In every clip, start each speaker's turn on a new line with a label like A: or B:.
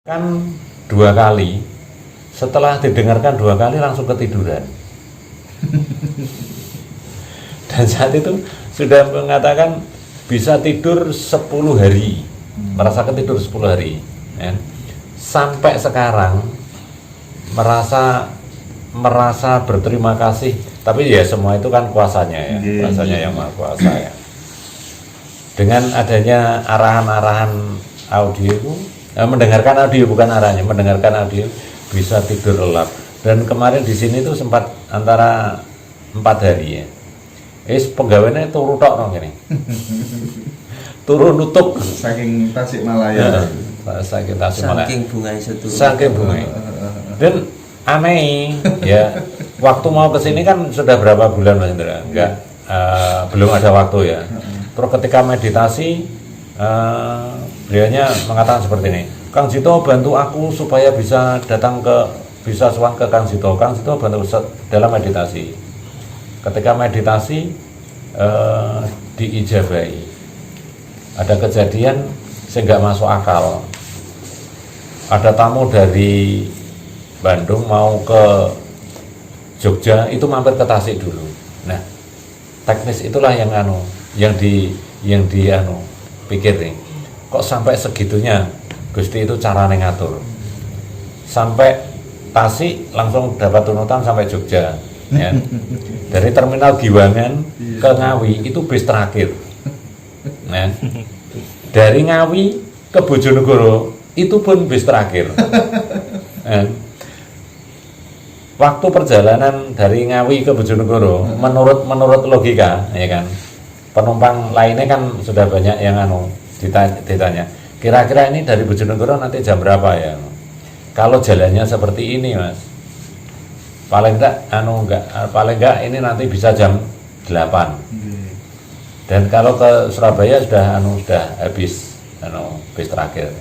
A: Kan 2 kali, setelah didengarkan 2 kali langsung ketiduran. Dan saat itu sudah mengatakan bisa tidur 10 hari, merasa ketidur 10 hari, ya. Sampai sekarang merasa berterima kasih, tapi ya semua itu kan kuasanya ya, kuasanya yang maha kuasa ya. Dengan adanya arahan-arahan audio itu, mendengarkan audio bukan arahnya, mendengarkan audio bisa tidur lelap. Dan kemarin di sini tuh sempat antara 4 hari ya. Pegawainya turu tok nong ini. Turu nutup
B: saking Tasikmalaya.
A: Saking Tasikmalaya.
C: Saking bunga itu.
A: Saking bunga. Dan aneh ya. Waktu mau ke sini kan sudah berapa bulan Mas Indra? Enggak, belum ada waktu ya. Terus ketika meditasi beliaunya mengatakan seperti ini, Kang Jito bantu aku supaya bisa sowan ke Kang Jito. Kang Jito bantu dalam meditasi. Ketika meditasi diijabahi. Ada kejadian sehingga masuk akal. Ada tamu dari Bandung mau ke Jogja, itu mampir ke Tasik dulu. Nah, teknis itulah yang pikir nih. Kok sampai segitunya Gusti itu caranya ngatur. Sampai Tasik langsung dapat tunutan sampai Jogja ya. Dari terminal Giwangan ke Ngawi itu bis terakhir. Nah, dari Ngawi ke Bojonegoro itu pun bis terakhir. Nah, waktu perjalanan dari Ngawi ke Bojonegoro menurut logika ya kan, penumpang lainnya kan sudah banyak yang ditanya, kira-kira ini dari Bojonegoro nanti jam berapa ya? Kalau jalannya seperti ini Mas, paling enggak ini nanti bisa jam 8. Dan kalau ke Surabaya sudah habis bis terakhir.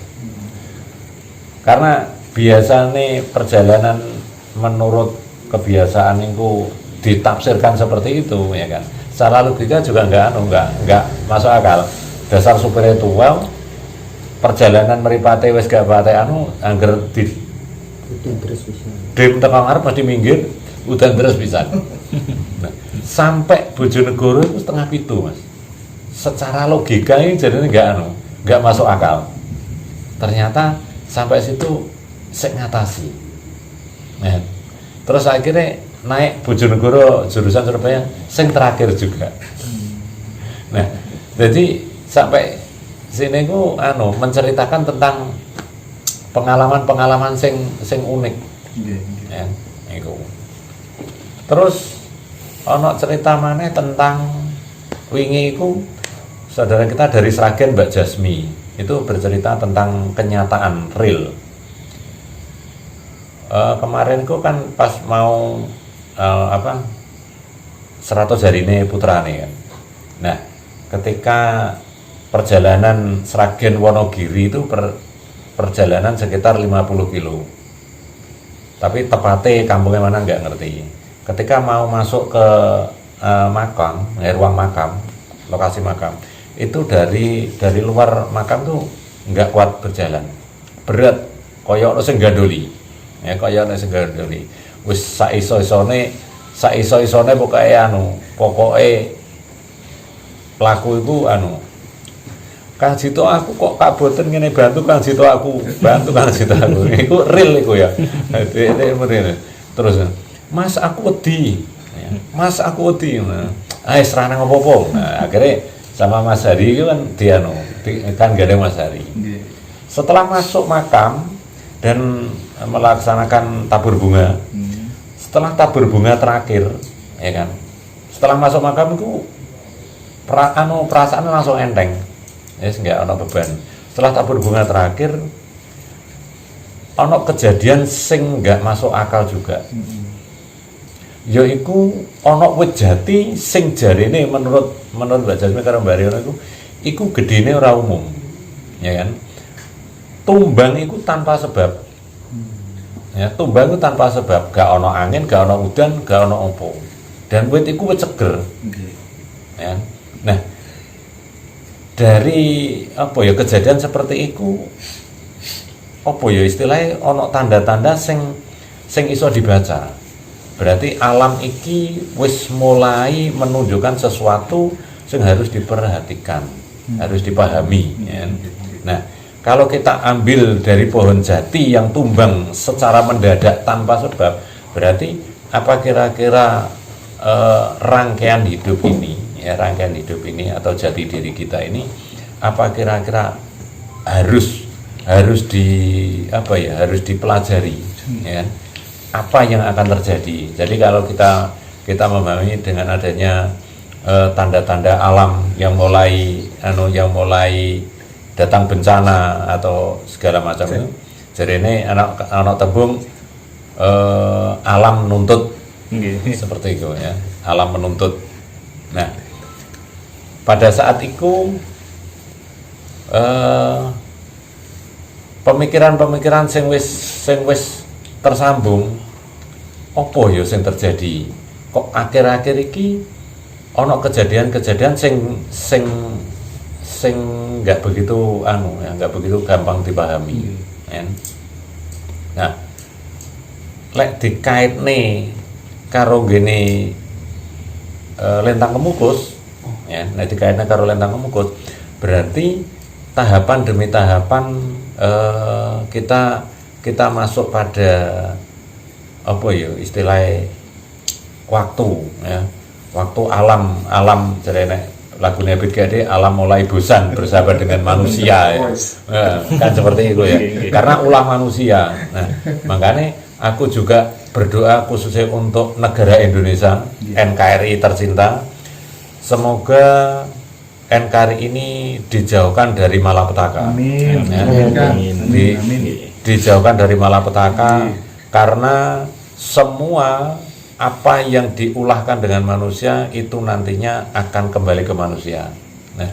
A: Karena biasa nih perjalanan menurut kebiasaan itu ditafsirkan seperti itu ya kan. Secara logika juga enggak masuk akal. Dasar spiritual perjalanan mripate wis gak pate angger di dim tekan arep mesti minggir udan terus pisan. Nah, sampai Bojonegoro itu 6:30 Mas. Secara logika ini jadinya enggak masuk akal. Ternyata sampai situ sik ngatasi. Nah, terus akhirnya naik Bojonegoro jurusan Surabaya sing terakhir juga. Nah, jadi sampai sini ku menceritakan tentang pengalaman-pengalaman sing unik. Ya, iku. Terus ono cerita maneh tentang wingi iku saudara kita dari Sragen Mbak Jasmi itu bercerita tentang kenyataan real. Kemarin ku kan pas mau 100 hari ini putrane kan. Nah, ketika perjalanan Sragen Wonogiri itu perjalanan sekitar 50 kilo. Tapi tepatnya kampungnya mana nggak ngerti. Ketika mau masuk ke ruang makam, lokasi makam, itu dari luar makam tuh nggak kuat berjalan, berat, koyok no senggandoli, ya koyok no senggandoli. Wis saiso-isone pokoknya pelaku itu Kang Jito aku kok kaboten ngene bantu Kang Jito aku. Iku real iku ya. Terus Mas aku wedi. Mas aku wedi. Serana ngopo-opo. Nah, akhirnya sama Mas Hari itu kan kan gak ada Mas Hari. Setelah masuk makam dan melaksanakan tabur bunga. Setelah tabur bunga terakhir, ya kan. Setelah masuk makam itu perasaan langsung enteng. Enggak ada beban. Setelah tabur bunga terakhir, ono kejadian sing enggak masuk akal juga. Yaiku ono wit jati sing jarene menurut Mbak Jasmi karo Mbak Riono iku gedene ora umum. Ya kan? Tumbang iku tanpa sebab. Ya, tumbang itu tanpa sebab, gak ono angin, gak ono udan, gak ono opo. Dan wit iku wit seger. Ya. Nah, dari kejadian seperti itu apa ya istilahnya ono tanda-tanda sing iso dibaca. Berarti alam iki wis mulai menunjukkan sesuatu yang harus diperhatikan, harus dipahami. Ya. Nah, kalau kita ambil dari pohon jati yang tumbang secara mendadak tanpa sebab, berarti apa kira-kira rangkaian hidup ini, ya rangkaian hidup ini atau jati diri kita ini, apa kira-kira harus dipelajari, ya. Apa yang akan terjadi. Jadi kalau kita memahami dengan adanya tanda-tanda alam yang mulai datang bencana atau segala macam itu, jadi ini anak tembung alam menuntut, seperti itu ya, alam menuntut. Nah, pada saat itu pemikiran-pemikiran sing wis tersambung, apa ya sing terjadi? Kok akhir-akhir iki ono kejadian-kejadian sing nggak begitu nggak begitu gampang dipahami. Nah, lek dikaitne karo gene Lentang Kemukus, ya, lek dikaitne karo Lentang Kemukus, berarti tahapan demi tahapan kita masuk pada apa ya istilahnya waktu, ya, waktu alam jadi lagunya Ebit Gade, alam mulai bosan bersahabat dengan manusia, ya. Kan seperti itu ya, karena ulah manusia. Nah, makanya aku juga berdoa khususnya untuk negara Indonesia, NKRI tercinta, semoga NKRI ini dijauhkan dari malapetaka.
B: Amin.
A: Ya.
B: Amin.
A: Dijauhkan dari malapetaka, karena semua apa yang diulahkan dengan manusia itu nantinya akan kembali ke manusia. Nah,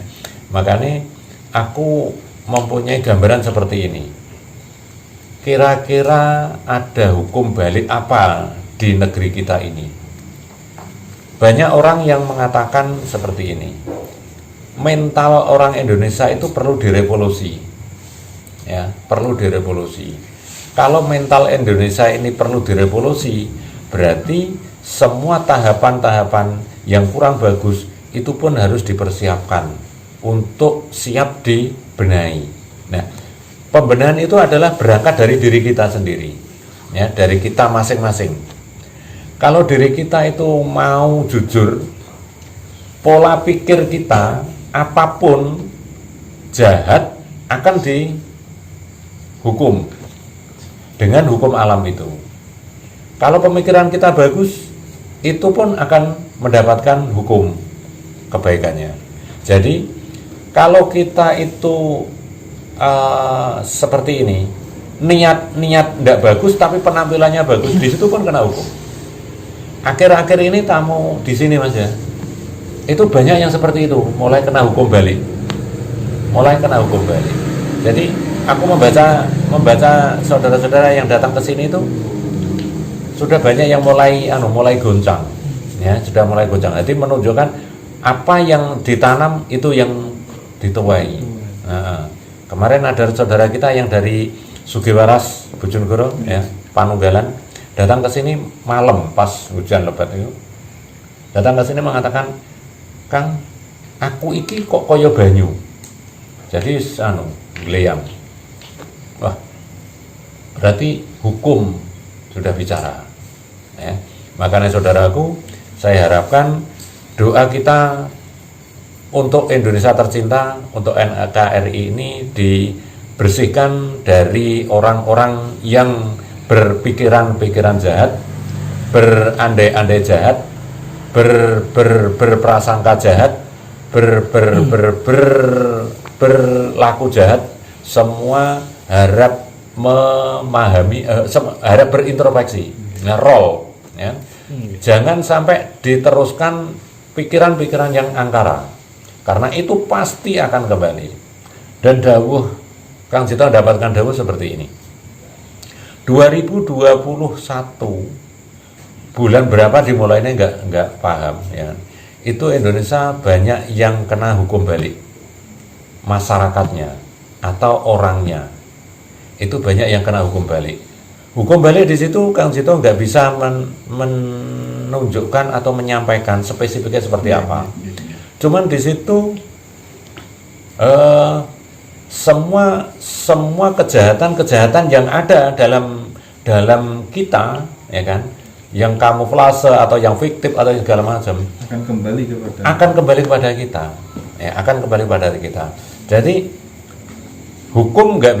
A: makanya aku mempunyai gambaran seperti ini. Kira-kira ada hukum balik apa di negeri kita ini? Banyak orang yang mengatakan seperti ini. Mental orang Indonesia itu perlu direvolusi. Ya, perlu direvolusi. Kalau mental Indonesia ini perlu direvolusi, berarti semua tahapan-tahapan yang kurang bagus itu pun harus dipersiapkan untuk siap dibenahi. Nah, pembenahan itu adalah berangkat dari diri kita sendiri, ya, dari kita masing-masing. Kalau diri kita itu mau jujur, pola pikir kita apapun jahat akan dihukum dengan hukum alam itu. Kalau pemikiran kita bagus, itu pun akan mendapatkan hukum kebaikannya. Jadi kalau kita itu seperti ini, niat tidak bagus tapi penampilannya bagus, di situ pun kena hukum. Akhir-akhir ini tamu di sini Mas ya, itu banyak yang seperti itu, mulai kena hukum balik. Jadi aku membaca saudara-saudara yang datang ke sini itu sudah banyak yang mulai goncang, ya, sudah mulai goncang. Jadi menunjukkan apa yang ditanam itu yang dituai. Nah, kemarin ada saudara kita yang dari Sugiwaras, Bojonegoro, ya, Panunggalan, datang ke sini malam pas hujan lebat itu. Datang ke sini mengatakan, "Kang, aku iki kok koyo banyu." Jadi gleyang. Wah, berarti hukum sudah bicara, ya. Makanya saudaraku, saya harapkan doa kita untuk Indonesia tercinta, untuk NKRI ini dibersihkan dari orang-orang yang berpikiran-pikiran jahat, berandai-andai jahat, berprasangka jahat, berlaku jahat. Semua harap memahami, harap berintrospeksi, ngerol, ya. Jangan sampai diteruskan pikiran-pikiran yang angkara, karena itu pasti akan kembali. Dan dawuh Kang Cito dapatkan dawuh seperti ini. 2021 bulan berapa dimulainya nggak paham, ya. Itu Indonesia banyak yang kena hukum balik, masyarakatnya atau orangnya. itu banyak yang kena hukum balik. Hukum balik di situ Kang Cito nggak bisa menunjukkan atau menyampaikan spesifiknya seperti apa. Cuman di situ semua kejahatan yang ada dalam kita, ya kan, yang kamuflase atau yang fiktif atau yang segala macam
B: akan kembali kepada
A: kita, ya, akan kembali kepada kita. Jadi hukum nggak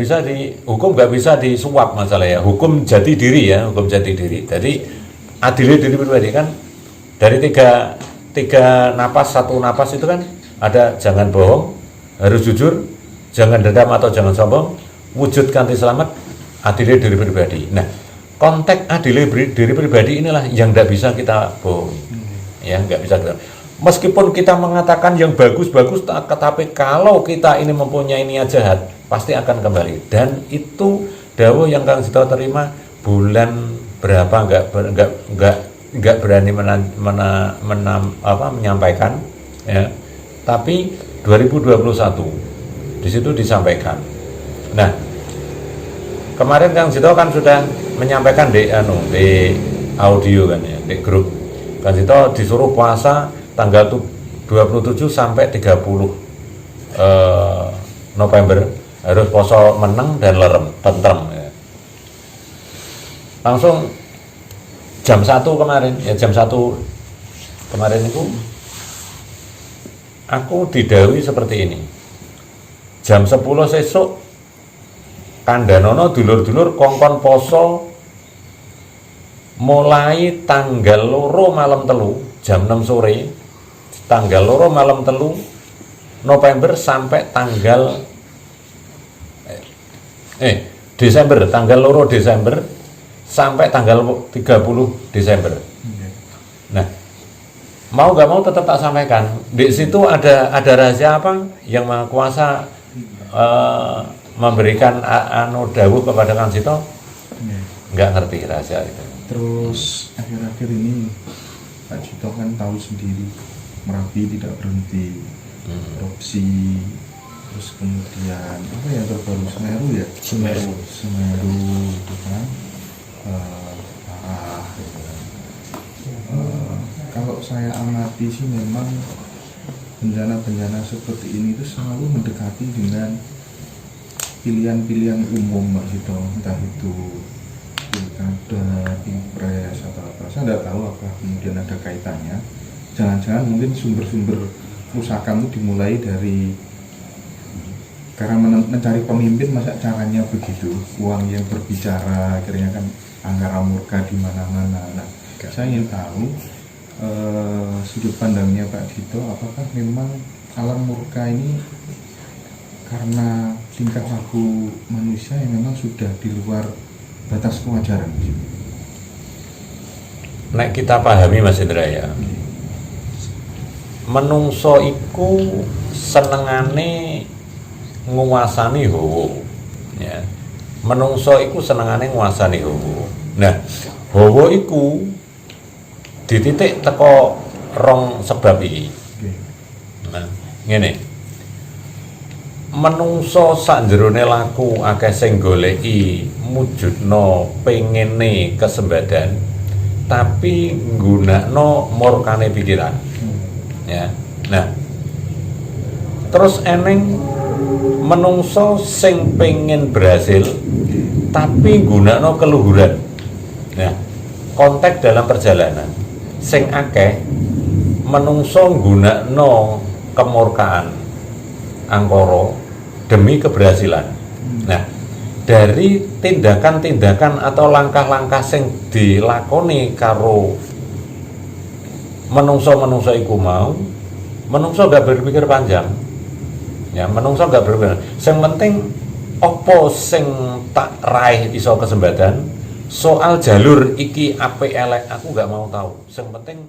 A: bisa disuap masalah ya. Hukum jati diri ya, hukum jati diri. Jadi adil diri pribadi kan dari tiga napas, satu napas itu kan ada jangan bohong, harus jujur, jangan dendam atau jangan sombong, wujud kanti selamat, adil diri pribadi. Nah, konteks adil diri pribadi inilah yang tidak bisa kita bohong, ya nggak bisa kita. Meskipun kita mengatakan yang bagus-bagus, tetapi kalau kita ini mempunyai niat jahat, pasti akan kembali. Dan itu dawuh yang Kang Cito terima bulan berapa nggak berani menyampaikan, ya. Tapi 2021 di situ disampaikan. Nah, kemarin Kang Cito kan sudah menyampaikan di audio kan ya, di grup. Kang Cito disuruh puasa tanggal 27 sampai 30 November harus poso meneng dan lerem, tentrem ya. Langsung jam 1 kemarin, ya jam 1 kemarin itu aku didhawuhi seperti ini. Jam 10 sesuk kandhanono dulur-dulur kongkon poso mulai tanggal 2 malam telu jam 6 sore, tanggal 2 malam telu November sampai tanggal Desember, tanggal 2 Desember sampai tanggal 30 Desember. Nah, mau gak mau tetap tak sampaikan. Di situ ada rahasia apa yang Maha Kuasa memberikan dawuh kepada Kang Cito? Nggak ngerti rahasia itu.
B: Terus akhir-akhir ini Pak Cito kan tahu sendiri Merapi tidak berhenti, erupsi, terus kemudian apa yang terbaru Semeru ya? Semeru itu kan parah gitu kan. Kalau saya amati sih memang bencana-bencana seperti ini itu selalu mendekati dengan pilihan-pilihan umum Mbak Cito, entah itu pilkada, pilpres atau apa. Saya tidak tahu apakah kemudian ada kaitannya. Jangan-jangan mungkin sumber-sumber kerusakanmu dimulai dari karena mencari pemimpin, masa caranya begitu, uang yang berbicara, akhirnya kan angkara murka di mana-mana. Nah, saya ingin tahu sudut pandangnya Pak Cito, apakah memang alam murka ini karena tingkah laku manusia yang memang sudah di luar batas kewajaran?
A: Nek kita pahami Mas Indra ya, menungso iku senengane nguasani hawa, ya. Menungso iku senengane nguasani hawa. Nah, hawa iku dititik teko rong sebab iki. Nah, ngene. Menungso sakjerone laku akeh sing goleki mujudno pengene kesembadan, tapi nggunakno murkane pikiran. Ya. Nah, terus eneng menungso sing pengen berhasil tapi nggunakno keluhuran. Nah, konteks dalam perjalanan sing akeh menungso nggunakno kemurkaan angkara demi keberhasilan. Nah, dari tindakan-tindakan atau langkah-langkah sing dilakoni karo menungso iku mau, menungso gak berpikir panjang. Ya, menungso gak berpikir. Sing penting opo sing tak raih iso kesempatan, soal jalur iki apik elek aku gak mau tahu. Sing penting